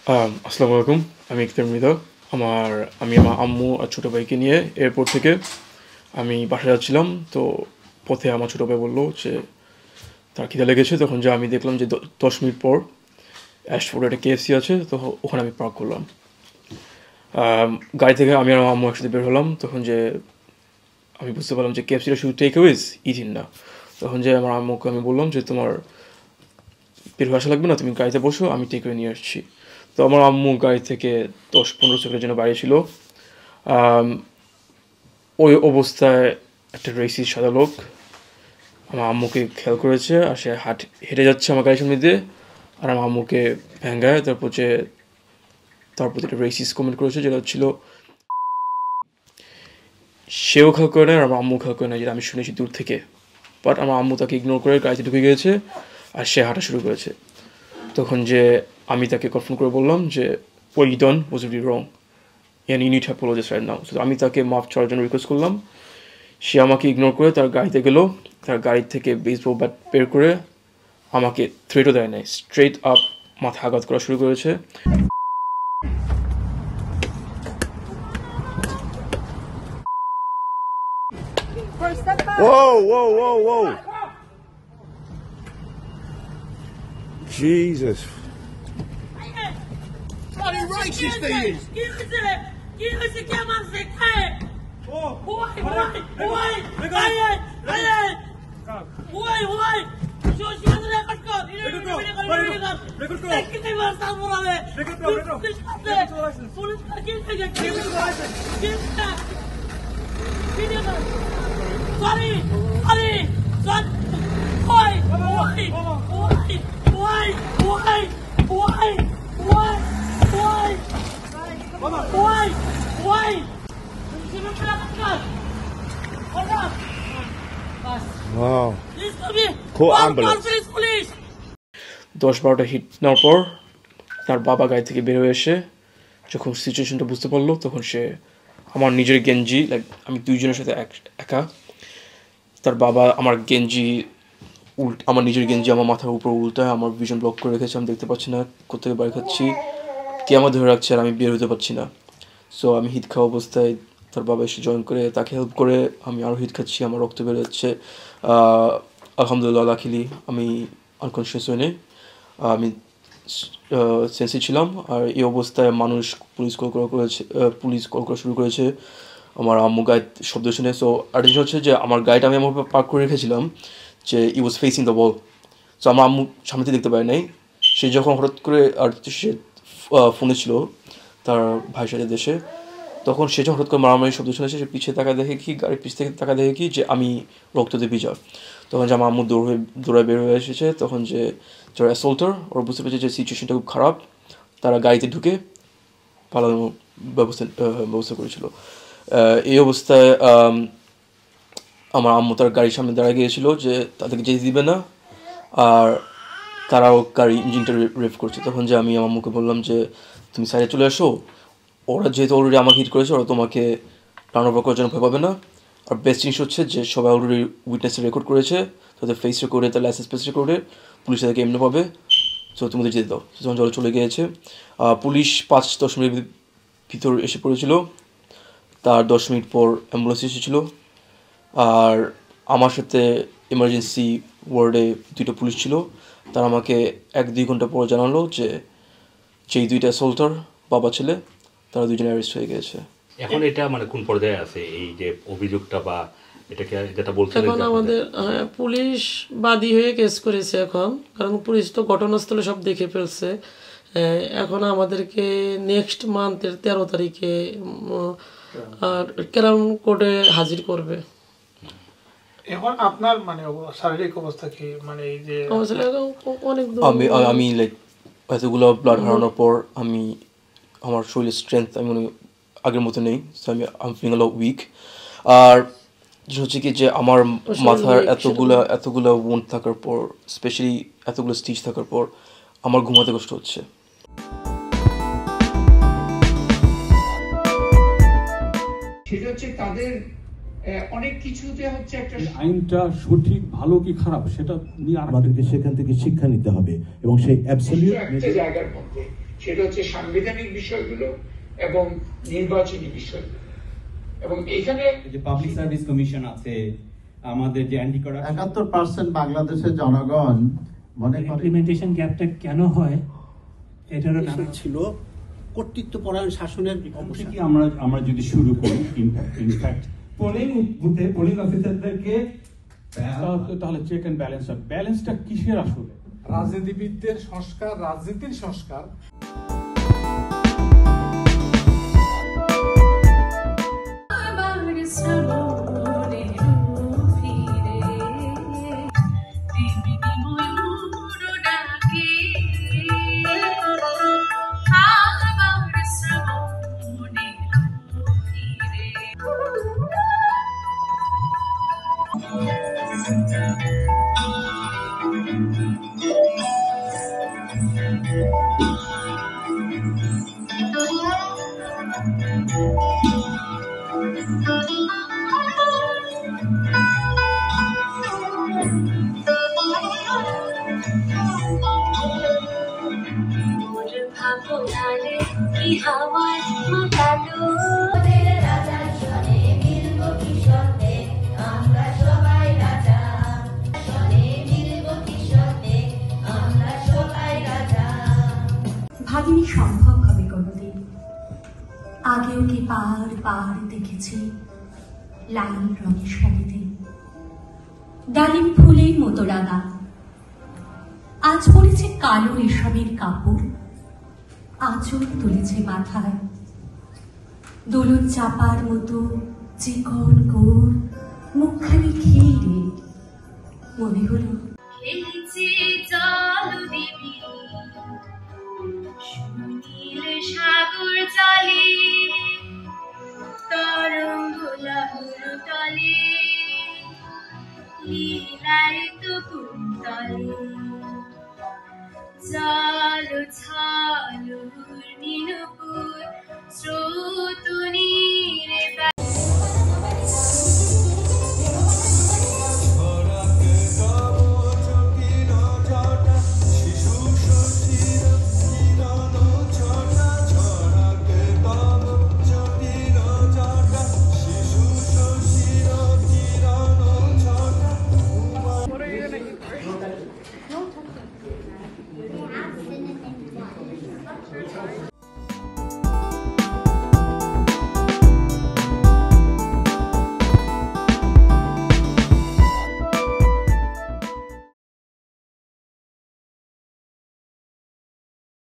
আসসালামু আলাইকুম। আমি ইকতার মৃধা। আমি আমার আম্মু আর ছোটো ভাইকে নিয়ে এয়ারপোর্ট থেকে আমি বাসায় যাচ্ছিলাম। তো পথে আমার ছোটো ভাই বললো যে তার খিদে লেগেছে। তখন যে আমি দেখলাম যে 10 মিনিট পর অ্যাশফোর্ডে একটা KFC আছে, তো ওখানে আমি পার্ক করলাম। গাড়ি থেকে আমি আর আমার আম্মু একসাথে বের হলাম। তখন যে আমি বুঝতে পারলাম যে KFCটা শুধু টেক অ্যাওয়েজ ইটিং না। তখন যে আমার আম্মুকে আমি বললাম যে তোমার বের হয়ে আসা লাগবে না, তুমি গাড়িতে বসো, আমি টেক অ্যাওয়ে নিয়ে আসছি। তো আমার আম্মু গাড়ি থেকে 10-15 সেকেন্ডের জন্য বাইরে ছিল। ওই অবস্থায় একটা রেসিস্ট সাদা লোক আমার আম্মুকে খেয়াল করেছে, আর সে হেঁটে যাচ্ছে আমার গাড়ির সামনে দিয়ে, আর আমার আম্মুকে ভেঙ্গায় তার প্রতি একটা রেসিস্ট কমেন্ট করেছে, যেটা ছিল সেও খেয়াল করে নেয় আর আমার আম্মু খেয়াল করে নেয়, যেটা আমি শুনেছি দূর থেকে। বাট আমার আম্মু তাকে ইগনোর করে গাড়িতে ঢুকে গিয়েছে আর সে হাঁটা শুরু করেছে। তখন যে আমি তাকে কনফার্ম করে বললাম যে what you done was really wrong and you need to apologize right now. So আমি তাকে মাফ চাওয়ার জন্য রিকোয়েস্ট করলাম। সে আমাকে ইগনোর করে তার গাড়িতে গেল। তার গাড়ি থেকে বেসবল ব্যাট বের করে আমাকে থ্রেটও দেয় নাই, স্ট্রেট আপ মাথা আঘাত করা শুরু করেছে। Whoa, whoa, whoa, whoa. Jesus. Bloody racist he is. Give us a camera, hey. Why? Why? Wow. Call ambulance. 10-12টা হিট নেওয়ার পর তার বাবা গাড়ি থেকে বের হয়ে এসে যখন সিচুয়েশনটা বুঝতে পারলো, তখন সে আমার নিজের গেঞ্জি, আমি দুইজনের সাথে একা, তার বাবা আমার নিজের গেঞ্জি আমার মাথার উপর উল্টায় আমার ভিশন ব্লক করে রেখেছে। আমি দেখতে পাচ্ছি না কোথেকে বাড়ি খাচ্ছি, কে আমার ধরে রাখছে, আর আমি বের হতে পারছি না। সো আমি হিট খাওয়া অবস্থায় তার বাবা এসে জয়েন করে তাকে হেল্প করে আমি আরও হিট খাচ্ছি, আমার রক্ত বের হচ্ছে। আলহামদুলিল্লাহ, লাকিলি আমি আনকনশিয়াস হয়ে নেই, আমি সেন্সি ছিলাম। আর এই অবস্থায় পুলিশ কল করা শুরু করেছে আমার আম্মু গাড়ি শব্দ শুনে। সো আর জিনিস হচ্ছে যে আমার গাড়িটা আমি এমন পার্ক করে রেখেছিলাম যে ই ওয়াজ ফেসিং দ্য ওয়াল। সো আমার আম্মু সামনে থেকে দেখতে পারে নাই। সে যখন হঠাৎ করে সে ফোনে ছিল তার ভাইয়ের সাথে দেশে, তখন সে যখন হঠাৎ করে মারামারি শব্দ শুনেছে, সে পিছিয়ে তাকা দেখে কি, গাড়ির পিছ থেকে তাকা দেখে কি যে আমি রক্ততে ভিজা। তখন যে আমার আম্মু দৌড়ায় বের হয়ে এসেছে, তখন যে যারা অ্যাসল্টার ওরা বুঝতে পেরেছে যে সিচুয়েশনটা খুব খারাপ, তারা গাড়িতে ঢুকে পালানোর ব্যবস্থা করেছিল। এই অবস্থায় আমার আম্মু তার গাড়ির সামনে দাঁড়িয়ে গিয়েছিল যে তাদেরকে যেতে দিবে না, আর তারাও গাড়ি ইঞ্জিনটা রেভ করছে। তখন যে আমি আমার আম্মুকে বললাম যে তুমি সাইডে চলে আসো, ওরা যেহেতু অলরেডি আমাকে হিট করেছে, ওরা তোমাকে রান ওভার করার জন্য ভয় পাবে না। আর বেস্ট জিনিস হচ্ছে যে সবাই অলরেডি উইটনেসে রেকর্ড করেছে, তাদের ফেস রেকর্ডে, তার লাইসেন্স প্লেস রেকর্ডে, পুলিশ তাদেরকে এমনি পাবে। সো তুমি তো যেতে দাও। তখন জল চলে গিয়েছে। পুলিশ 5-10 মিনিট ভিতর এসে পড়েছিল। তার 10 মিনিট পর অ্যাম্বুলেন্স এসেছিলো। আর আমার সাথে এমার্জেন্সি ওয়ার্ডে 2টা পুলিশ ছিল। তারা আমাকে 1-2 ঘন্টা পর জানালো যে যেই 2টা অ্যাসল্টার বাবা ছেলে, তারা 2জনে অ্যারেস্ট হয়ে গেছে। এখন এটা মানে কোন পর্যায়ে আছে এই যে অভিযোগটা, বা এটাকে যেটা বলছিলেন? এখন আমাদের পুলিশ বাদী হয়ে কেস করেছে এখন, কারণ পুলিশ তো ঘটনাস্থলে সব দেখে ফেলছে। এখন আমাদেরকে নেক্সট মান্থের 13 তারিখে ক্রাউন কোর্টে হাজির করবে। এখন আপনার মানে শারীরিক অবস্থা কি, মানে এই যে আমি এতগুলো ব্লাড হারানোর পর আমার শরীরের স্ট্রেংথ আমি আগের মতো নেই। সো আমি ফিলিং আ লট উইক। আর হচ্ছে কি যে আমার মাথার এতগুলো ওয়ান্ড থাকার পর, স্পেশালি এতগুলো স্টিচ থাকার পর আমার ঘুমাতে কষ্ট হচ্ছে। সেটা হচ্ছে তাদের অনেক কিছুতে হচ্ছে একটা আইনটা সঠিক ভালো কি খারাপ সেটা নিয়ে আমাদেরকে সেখান থেকে শিক্ষা নিতে হবে এবং সেই অ্যাবসলিউট জায়গার মধ্যে সেটা হচ্ছে সাংবিধানিক বিষয়গুলো এবং নির্বাচনী বিষয়গুলো। এবং এখানে যে পাবলিক সার্ভিস কমিশন আছে, আমাদের যে অ্যান্টি কারাপশন, 71% বাংলাদেশের জনগণ মনে করে ইমপ্লিমেন্টেশন গ্যাপটা কেন হয় এটারও নানা ছিল কর্তৃত্বপরায়ণ শাসনের অবস্থা। আমরা যদি শুরু করি ইনফ্যাক্ট পোলিং বুথে পোলিং অফিসারদেরকে তাহলে চেক এন্ড ব্যালেন্সটা কিসের আসলে? রাজনীতিবিদদের সংস্কার, রাজনীতির সংস্কার। ভাবিনি সম্ভব হবে কোনোদিন। আগেও কি পার পার দেখেছি লাল রঙের শাড়িতে, ডালিম ফুলের মতো রাঙা। আজ পড়েছে কালো রেশমের কাপড়, আঁচল তুলেছে মাথায়, দোলন চাপার মতো চিকন গোর মুখখানি ঘিরে মনে হলো সাগর জলে তরঙ্গ লহর তলে লীলায় তো কুন্তলে